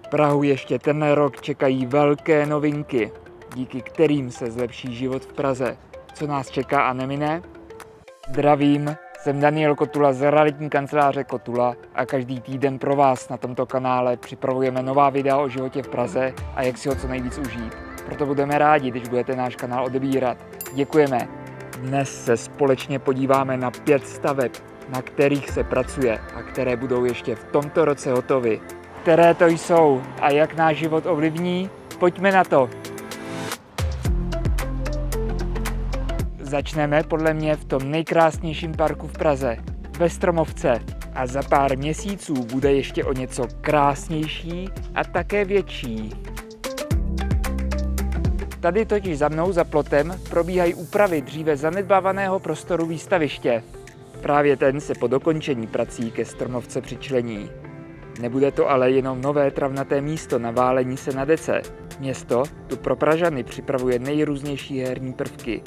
Prahu ještě tenhle rok čekají velké novinky, díky kterým se zlepší život v Praze. Co nás čeká a nemine? Zdravím, jsem Daniel Kotula z realitní kanceláře Kotula a každý týden pro vás na tomto kanále připravujeme nová videa o životě v Praze a jak si ho co nejvíc užít. Proto budeme rádi, když budete náš kanál odebírat. Děkujeme. Dnes se společně podíváme na 5 staveb, na kterých se pracuje a které budou ještě v tomto roce hotovy. Které to jsou a jak náš život ovlivní? Pojďme na to! Začneme podle mě v tom nejkrásnějším parku v Praze, ve Stromovce. A za pár měsíců bude ještě o něco krásnější a také větší. Tady totiž za mnou, za plotem, probíhají úpravy dříve zanedbávaného prostoru výstaviště. Právě ten se po dokončení prací ke Stromovce přičlení. Nebude to ale jenom nové travnaté místo na válení se na dece. Město tu pro Pražany připravuje nejrůznější herní prvky.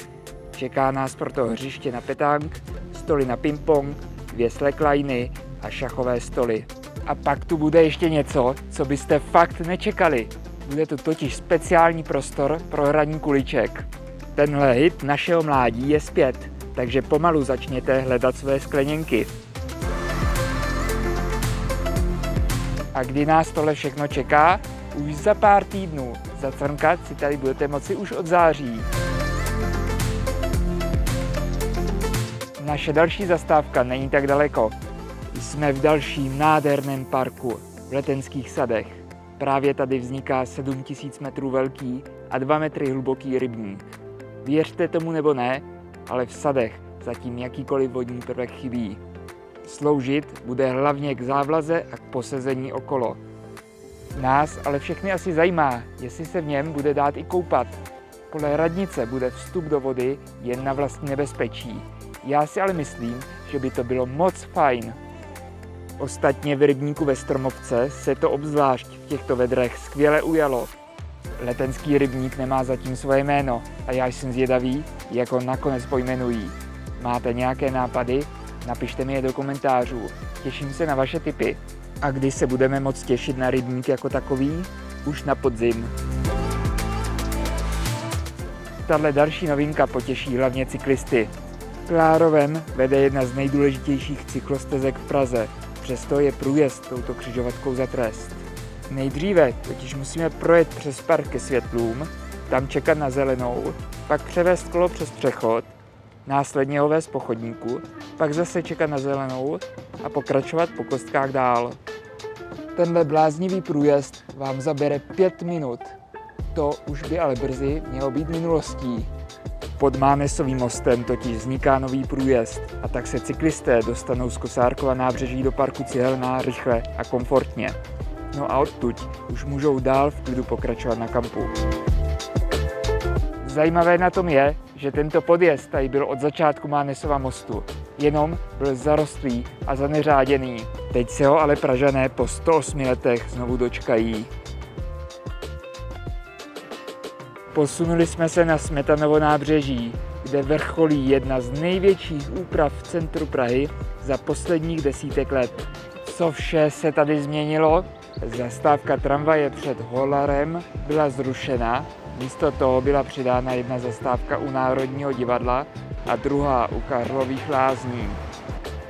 Čeká nás proto hřiště na petang, stoly na ping-pong, 2 slackliney a šachové stoly. A pak tu bude ještě něco, co byste fakt nečekali. Bude tu totiž speciální prostor pro hraní kuliček. Tenhle hit našeho mládí je zpět, takže pomalu začněte hledat své skleněnky. A kdy nás tohle všechno čeká? Už za pár týdnů. Zacvrnkat si tady budete moci už od září. Naše další zastávka není tak daleko. Jsme v dalším nádherném parku, v Letenských sadech. Právě tady vzniká 7000 metrů velký a 2 metry hluboký rybník. Věřte tomu nebo ne, ale v sadech zatím jakýkoliv vodní prvek chybí. Sloužit bude hlavně k závlaze a k posezení okolo. Nás ale všechny asi zajímá, jestli se v něm bude dát i koupat. Podle radnice bude vstup do vody jen na vlastní nebezpečí. Já si ale myslím, že by to bylo moc fajn. Ostatně v rybníku ve Stromovce se to obzvlášť v těchto vedrech skvěle ujalo. Letenský rybník nemá zatím svoje jméno a já jsem zvědavý, jak ho nakonec pojmenují. Máte nějaké nápady? Napište mi je do komentářů. Těším se na vaše tipy. A kdy se budeme moct těšit na rybník jako takový? Už na podzim. Tahle další novinka potěší hlavně cyklisty. Klárovem vede jedna z nejdůležitějších cyklostezek v Praze, přesto je průjezd touto křižovatkou za trest. Nejdříve totiž musíme projet přes park ke světlům, tam čekat na zelenou, pak převést kolo přes přechod, následně ho vést po chodníku, pak zase čekat na zelenou a pokračovat po kostkách dál. Tenhle bláznivý průjezd vám zabere 5 minut. To už by ale brzy mělo být minulostí. Pod Mánesovým mostem totiž vzniká nový průjezd a tak se cyklisté dostanou z Kosárkova nábřeží do parku Cihelná rychle a komfortně. No a odtud už můžou dál v klidu pokračovat na kampu. Zajímavé na tom je, že tento podjezd tady byl od začátku Mánesova mostu, jenom byl zarostlý a zaneřáděný. Teď se ho ale Pražané po 108 letech znovu dočkají. Posunuli jsme se na Smetanovo nábřeží, kde vrcholí jedna z největších úprav v centru Prahy za posledních desítek let. Co vše se tady změnilo? Zastávka tramvaje před Holarem byla zrušena, místo toho byla přidána jedna zastávka u Národního divadla a druhá u Karlových Lázní.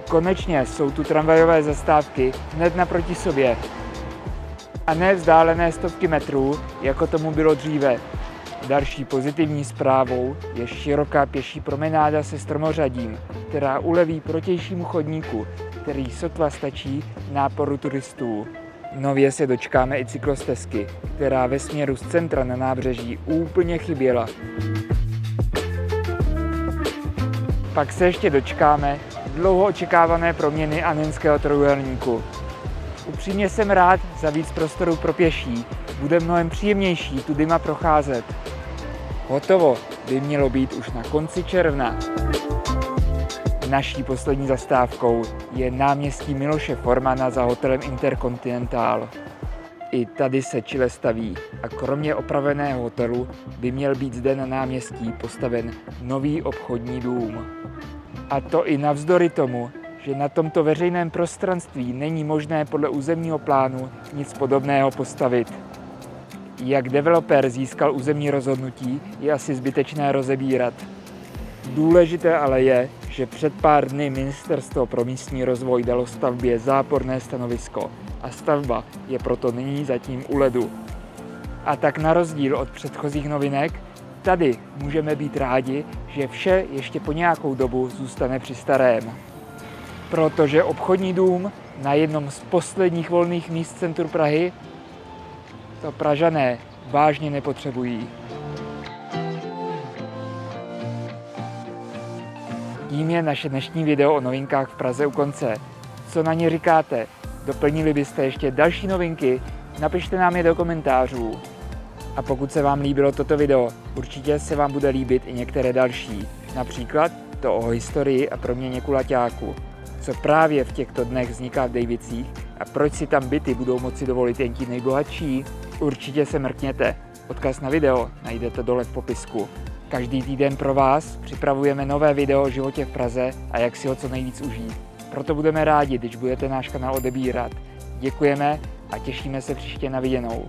Konečně jsou tu tramvajové zastávky hned naproti sobě. A ne vzdálené stovky metrů, jako tomu bylo dříve. Další pozitivní zprávou je široká pěší promenáda se stromořadím, která uleví protějšímu chodníku, který sotva stačí náporu turistů. Nově se dočkáme i cyklostezky, která ve směru z centra na nábřeží úplně chyběla. Pak se ještě dočkáme dlouho očekávané proměny Annenského trojúhelníku. Upřímně jsem rád za víc prostoru pro pěší, bude mnohem příjemnější tudyma procházet. Hotovo by mělo být už na konci června. Naší poslední zastávkou je náměstí Miloše Formana za hotelem Intercontinental. I tady se čile staví a kromě opraveného hotelu by měl být zde na náměstí postaven nový obchodní dům. A to i navzdory tomu, že na tomto veřejném prostranství není možné podle územního plánu nic podobného postavit. Jak developer získal územní rozhodnutí, je asi zbytečné rozebírat. Důležité ale je, že před pár dny Ministerstvo pro místní rozvoj dalo stavbě záporné stanovisko a stavba je proto nyní zatím u ledu. A tak na rozdíl od předchozích novinek, tady můžeme být rádi, že vše ještě po nějakou dobu zůstane při starém. Protože obchodní dům na jednom z posledních volných míst centru Prahy to Pražané vážně nepotřebují. Tím je naše dnešní video o novinkách v Praze u konce. Co na ně říkáte? Doplnili byste ještě další novinky? Napište nám je do komentářů. A pokud se vám líbilo toto video, určitě se vám bude líbit i některé další. Například to o historii a proměně kulaťáku. Co právě v těchto dnech vzniká v Dejvicích a proč si tam byty budou moci dovolit jen ti nejbohatší? Určitě se mrkněte. Odkaz na video najdete dole v popisku. Každý týden pro vás připravujeme nové video o životě v Praze a jak si ho co nejvíc užít. Proto budeme rádi, když budete náš kanál odebírat. Děkujeme a těšíme se příště na viděnou.